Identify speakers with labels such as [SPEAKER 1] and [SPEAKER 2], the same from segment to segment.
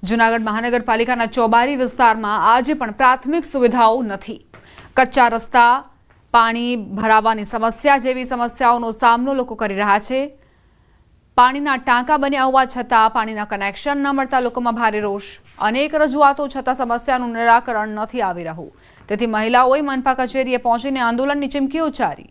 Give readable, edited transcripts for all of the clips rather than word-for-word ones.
[SPEAKER 1] જૂનાગઢ મહાનગરપાલિકાના ચોબારી વિસ્તારમાં આજે પણ પ્રાથમિક સુવિધાઓ નથી। કચ્ચા રસ્તા, પાણી ભરાવાની સમસ્યા જેવી સમસ્યાઓનો સામનો લોકો કરી રહ્યા છે। પાણીના ટાંકા બન્યા હોવા છતાં પાણીના કનેક્શન ન મળતા લોકોમાં ભારે રોષ। અનેક રજૂઆતો છતાં સમસ્યાનું નિરાકરણ નથી આવી રહ્યું। તેથી મહિલાઓએ મનપા કચેરીએ પહોંચીને આંદોલનની ચીમકી ઉચ્ચારી।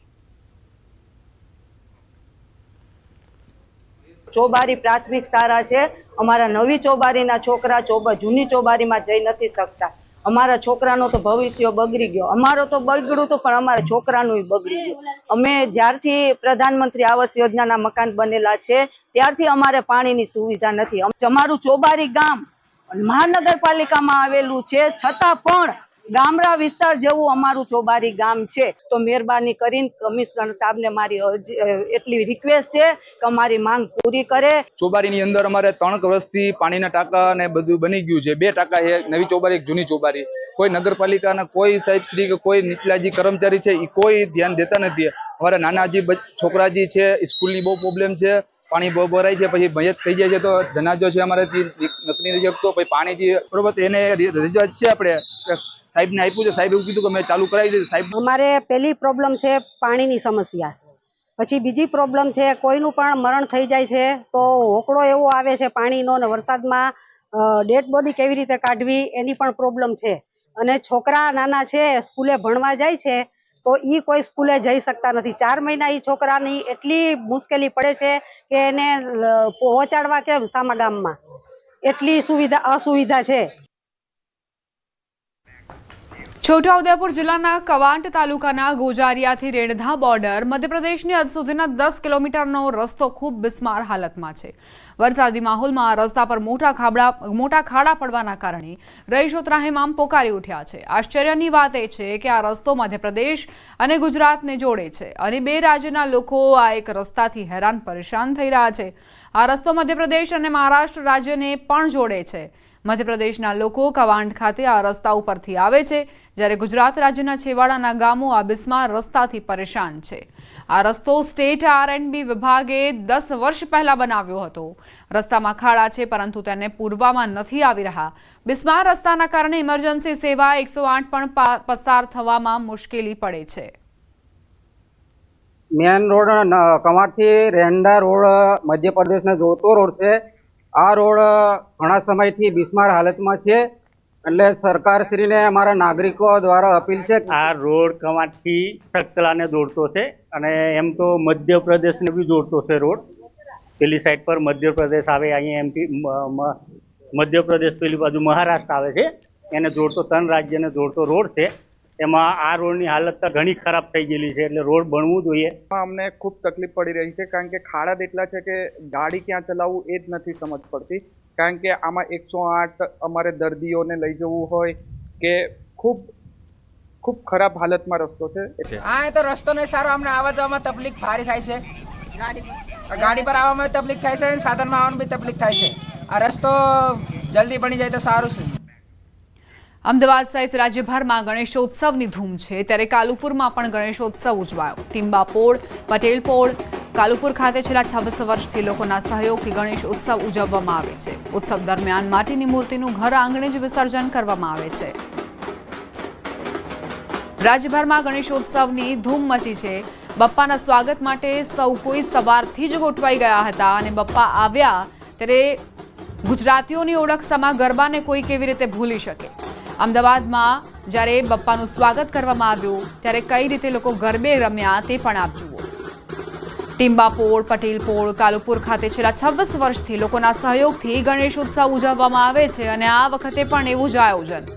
[SPEAKER 2] ચોબારી પ્રાથમિક શાળા છે। અમારા નવી ચોબારીના છોકરા જૂની ચોબારીમાં જઈ નથી શકતા। અમારા છોકરાનો તો ભવિષ્ય બગડી ગયો। અમારો તો બગડ્યું તો પણ અમારા છોકરાનું બગડી ગયું। અમે જ્યારથી પ્રધાનમંત્રી આવાસ યોજનાના મકાન બનેલા છે ત્યારથી અમારે પાણીની સુવિધા નથી। અમારું ચોબારી ગામ મહાનગરપાલિકામાં આવેલું છે છતાં પણ ગામડા વિસ્તાર જેવું અમારું ચોબારી ગામ છે। તો મહેરબાની કરીને કમિશનર સાહેબને મારી એટલી રિક્વેસ્ટ છે કે અમારી માંગ પૂરી કરે।
[SPEAKER 3] ચોબારીની અંદર અમારે 3 વર્ષથી પાણીના ટાંકા ને બધું બની ગયું છે। 2 ટાંકા છે, નવી ચોબારી, એક જૂની ચોબારી। કોઈ નગરપાલિકાના કોઈ સાહેબ શ્રી કે કોઈ નીચલાજી કર્મચારી છે એ કોઈ ધ્યાન દેતા નથી। અમારા નાનાજી છોકરાજી છે, સ્કૂલની બહુ પ્રોબ્લેમ છે। પાણી બહુ ભરાય છે, પછી મયત થઈ જાય છે તો જનાજો છે અમારાથી નકરી નથી શકતો। પછી પાણીથી બરોબર એને રજૂઆત છે આપણે સાહેબને આપ્યું છે। સાહેબ એવું કીધું કે અમે ચાલુ કરાવી દઈએ। સાહેબ
[SPEAKER 4] અમારે પહેલી પ્રોબ્લેમ છે પાણીની સમસ્યા। પછી બીજી પ્રોબ્લેમ છે કોઈનું પણ મરણ થઈ જાય છે તો હોકળો એવો આવે છે પાણીનો, ને વરસાદમાં ડેડ બોડી કેવી રીતે કાઢવી એની પણ પ્રોબ્લેમ છે। અને છોકરા નાના છે, સ્કૂલે ભણવા જાય છે તો ઈ કોઈ સ્કૂલે જઈ શકતા નથી। 4 મહિના ઈ છોકરાની એટલી મુશ્કેલી પડે છે કે એને પહોંચાડવા કેમ સામા ગામમાં, એટલી અસુવિધા છે।
[SPEAKER 1] છોટાઉદેપુર જિલ્લાના કવાંટ તાલુકાના ગોજારિયાથી રેણધા બોર્ડર મધ્યપ્રદેશની હદ સુધીના 10 કિલોમીટરનો રસ્તો ખૂબ બિસ્માર હાલતમાં છે। વરસાદી માહોલમાં રસ્તા પર મોટા ખાડા પડવાના કારણે રહીશો ત્રાહિમામ પોકારી ઉઠ્યા છે। આશ્ચર્યની વાત એ છે કે આ રસ્તો મધ્યપ્રદેશ અને ગુજરાતને જોડે છે અને 2 રાજ્યના લોકો આ એક રસ્તાથી હેરાન પરેશાન થઈ રહ્યા છે। આ રસ્તો મધ્યપ્રદેશ અને મહારાષ્ટ્ર રાજ્યને પણ જોડે છે। મધ્યપ્રદેશના લોકો કવાંટ ખાતે આ રસ્તા ઉપરથી આવે છે, જ્યારે ગુજરાત રાજ્યના છેવાડાના ગામો આ બિસ્માર રસ્તાથી પરેશાન છે। આ રસ્તો સ્ટેટ R&B વિભાગે 10 વર્ષ પહેલા બનાવ્યો હતો। રસ્તામાં ખાડા છે પરંતુ તેને પૂરવામાં નથી આવી રહ્યા। બિસ્માર રસ્તાના કારણે ઇમરજન્સી સેવા 108 પણ પસાર થવામાં મુશ્કેલી પડે છે।
[SPEAKER 5] મેન રોડ કવાંટથી રેંડા રોડ મધ્યપ્રદેશને જોડતો રોડ છે। આ રોડ ઘણા સમયથી બિસ્માર હાલતમાં છે, એટલે સરકારશ્રીને અમારા નાગરિકો દ્વારા અપીલ છે
[SPEAKER 6] આ રોડ કવાંટથી સકલાને જોડતો છે અને એમ તો મધ્યપ્રદેશને બી જોડતો છે રોડ। પેલી સાઈડ પર મધ્યપ્રદેશ આવે, અહીંયા એમપી મધ્યપ્રદેશ પેલી બાજુ મહારાષ્ટ્ર આવે છે, એને જોડતો 3 રાજ્યને જોડતો રોડ છે। એમાં આ રોડની હાલત તો ઘણી ખરાબ થઈ ગયેલી છે, એટલે રોડ બનવું જોઈએ।
[SPEAKER 7] અમને ખૂબ તકલીફ પડી રહી છે કારણ કે ખાડા જ એટલા છે કે ગાડી ક્યાં ચલાવવું એ જ નથી સમજ પડતી। કારણ કે આમાં 108 અમારે દર્દીઓને લઈ જવું હોય કે ખૂબ ખરાબ હાલતમાં રસ્તો છે।
[SPEAKER 8] હા, એ તો રસ્તો નહીં સારો, અમને આવવા જવામાં તકલીફ ભારે થાય છે। ગાડી પર આવવામાં તકલીફ થાય છે, સાધનમાં આવવામાં બી તકલીફ થાય છે। આ રસ્તો જલ્દી બની જાય તો સારું છે।
[SPEAKER 1] અમદાવાદ સહિત રાજ્યભરમાં ગણેશોત્સવની ધૂમ છે, ત્યારે કાલુપુરમાં પણ ગણેશોત્સવ ઉજવાયો। ટીમ્બાપોળ, પટેલપોળ, કાલુપુર ખાતે છેલ્લા 26 વર્ષથી લોકોના સહયોગથી ગણેશ ઉત્સવ ઉજવવામાં આવે છે। ઉત્સવ દરમિયાન માટીની મૂર્તિનું ઘર આંગણે જ વિસર્જન કરવામાં આવે છે। રાજ્યભરમાં ગણેશોત્સવની ધૂમ મચી છે। બપ્પાના સ્વાગત માટે સૌ કોઈ સવારથી જ ગોઠવાઈ ગયા હતા અને બપ્પા આવ્યા ત્યારે ગુજરાતીઓની ઓળખ સમા ગરબાને કોઈ કેવી રીતે ભૂલી શકે। અમદાવાદમાં જ્યારે બપ્પાનું સ્વાગત કરવામાં આવ્યું ત્યારે કઈ રીતે લોકો ગરબે રમ્યા તે પણ આપ જુઓ। ટીમ્બાપોળ, પટેલપોળ, કાલુપુર ખાતે છેલ્લા 26 વર્ષથી લોકોના સહયોગથી ગણેશ ઉત્સવ ઉજવવામાં આવે છે અને આ વખતે પણ એવું જ આયોજન।